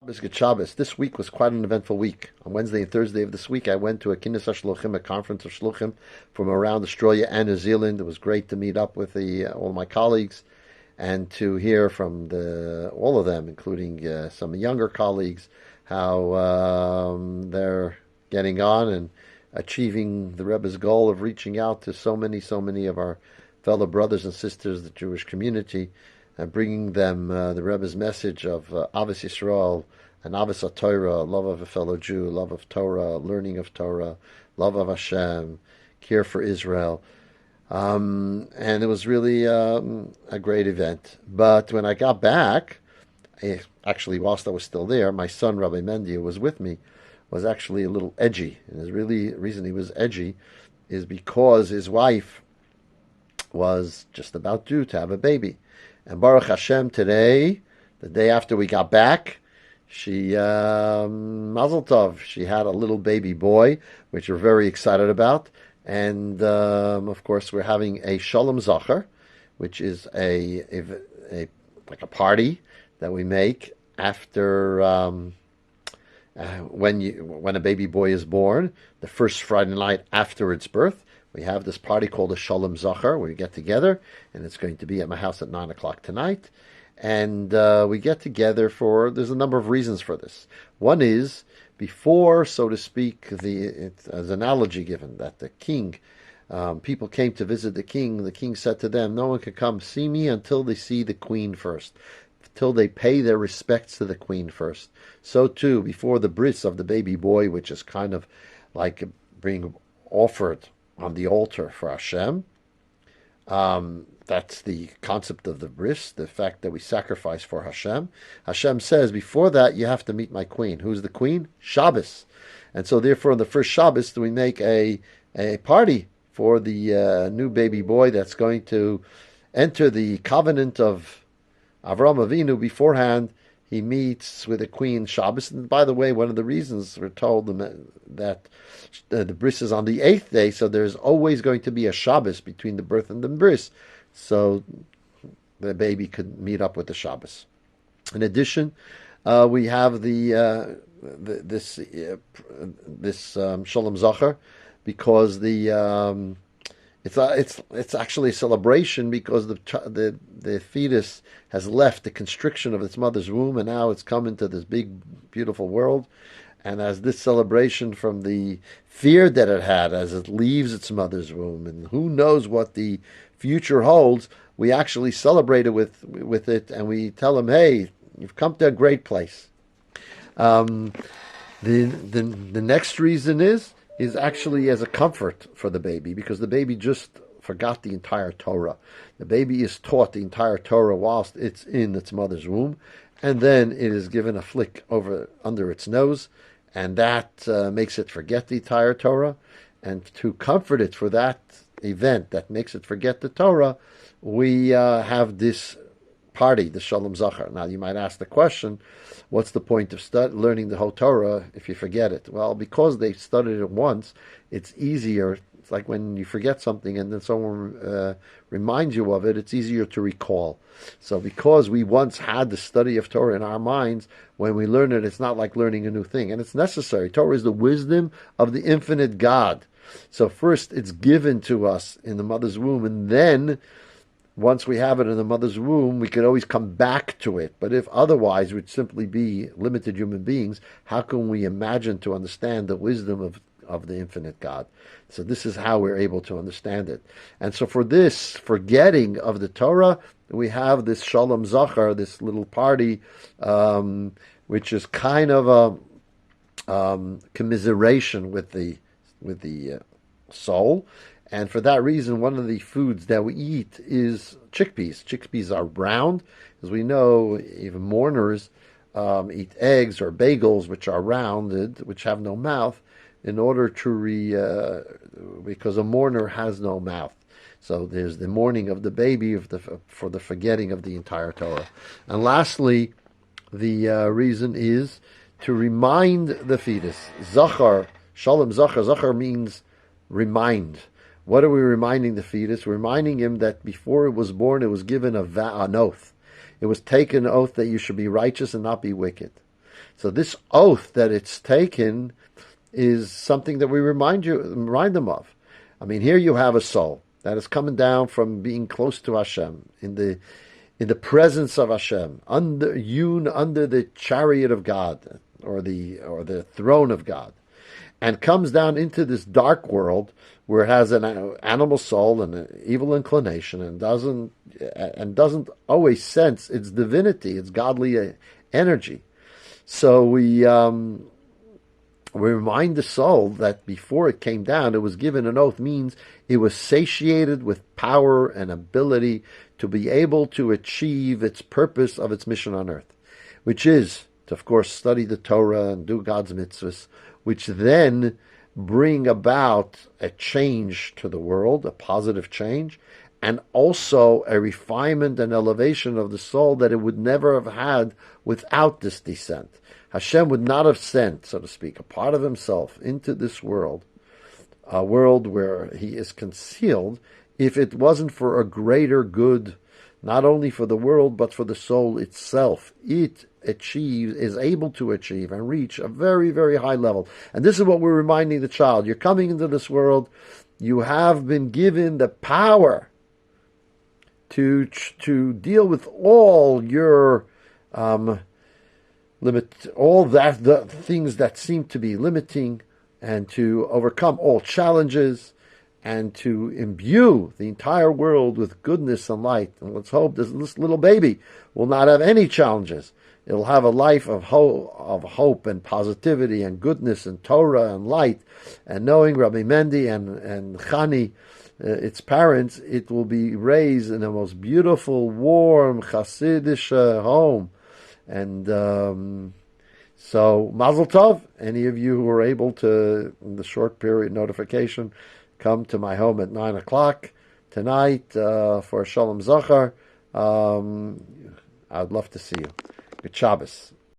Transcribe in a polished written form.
Good Shabbos. This week was quite an eventful week. On Wednesday and Thursday of this week, I went to a Kinnis HaShluchim, a conference of Shluchim from around Australia and New Zealand. It was great to meet up with all my colleagues and to hear from all of them, including some younger colleagues, how they're getting on and achieving the Rebbe's goal of reaching out to so many of our fellow brothers and sisters, the Jewish community, and bringing them the Rebbe's message of Avos Yisrael and Avos Torah, love of a fellow Jew, love of Torah, learning of Torah, love of Hashem, care for Israel. And it was really a great event. But when I got back, actually, whilst I was still there, my son, Rabbi Mendy, who was with me, was actually a little edgy. And the reason he was edgy is because his wife was just about due to have a baby. And Baruch Hashem, today, the day after we got back, she, Mazal Tov, she had a little baby boy, which we're very excited about. And, of course, we're having a Shalom Zacher, which is like a party that we make after, when a baby boy is born, the first Friday night after its birth. We have this party called a Shalom Zacher, where we get together, and it's going to be at my house at 9 o'clock tonight. And we get together there's a number of reasons for this. One is, before, so to speak, as an analogy given, that the king, people came to visit the king said to them, no one can come see me until they see the queen first, till they pay their respects to the queen first. So too, before the bris of the baby boy, which is kind of like being offered on the altar for Hashem. That's the concept of the bris, the fact that we sacrifice for Hashem. Hashem says, before that, you have to meet my queen. Who's the queen? Shabbos. And so therefore, on the first Shabbos, we make a party for the new baby boy that's going to enter the covenant of Avraham Avinu. Beforehand, he meets with the queen Shabbos. And by the way, one of the reasons we're told that the bris is on the 8th day, so there's always going to be a Shabbos between the birth and the bris, so the baby could meet up with the Shabbos. In addition, we have this Shalom Zacher, because it's actually a celebration, because the fetus has left the constriction of its mother's womb, and now it's come into this big, beautiful world. And as this celebration from the fear that it had as it leaves its mother's womb, and who knows what the future holds, we actually celebrate it with it, and we tell them, hey, you've come to a great place. The next reason is actually as a comfort for the baby, because the baby just forgot the entire Torah. The baby is taught the entire Torah whilst it's in its mother's womb, and then it is given a flick under its nose, and that makes it forget the entire Torah. And to comfort it for that event that makes it forget the Torah, we have this party, the Shalom Zacher. Now, you might ask the question, what's the point of learning the whole Torah if you forget it? Well, because they studied it once, it's easier. It's like when you forget something and then someone reminds you of it, it's easier to recall. So because we once had the study of Torah in our minds, when we learn it, it's not like learning a new thing. And it's necessary. Torah is the wisdom of the infinite God. So first, it's given to us in the mother's womb, and then once we have it in the mother's womb, we could always come back to it. But if otherwise, we'd simply be limited human beings, how can we imagine to understand the wisdom of the infinite God? So this is how we're able to understand it. And so for this forgetting of the Torah, we have this Shalom Zacher, this little party, which is kind of a commiseration with the soul. And for that reason, one of the foods that we eat is chickpeas. Chickpeas are round. As we know, even mourners eat eggs or bagels, which are rounded, which have no mouth, in order to because a mourner has no mouth. So there's the mourning of the baby for the forgetting of the entire Torah. And lastly, the reason is to remind the fetus. Zachar, Shalom Zachar. Zachar means remind. What are we reminding the fetus? We're reminding him that before it was born, it was given an oath. It was taken an oath that you should be righteous and not be wicked. So this oath that it's taken is something that we remind them of. I mean, here you have a soul that is coming down from being close to Hashem, in the presence of Hashem, under the chariot of God, or the throne of God, and comes down into this dark world where it has an animal soul and an evil inclination, and doesn't always sense its divinity, its godly energy. So we remind the soul that before it came down, it was given an oath, means it was satiated with power and ability to be able to achieve its purpose of its mission on earth, which is to, of course, study the Torah and do God's mitzvahs, which then bring about a change to the world, a positive change, and also a refinement and elevation of the soul that it would never have had without this descent. Hashem would not have sent, so to speak, a part of himself into this world, a world where he is concealed, if it wasn't for a greater good, not only for the world, but for the soul itself. It is able to achieve and reach a very, very high level. And this is what we're reminding the child. You're coming into this world, you have been given the power to deal with all your the things that seem to be limiting, and to overcome all challenges, and to imbue the entire world with goodness and light. And let's hope this little baby will not have any challenges. It'll have a life of hope and positivity and goodness and Torah and light. And knowing Rabbi Mendy and Chani, its parents, it will be raised in the most beautiful, warm, Hasidic home. And so, Mazal Tov, any of you who are able to, in the short period notification, come to my home at 9 o'clock tonight for Shalom Zachar. I'd love to see you. Good Shabbos.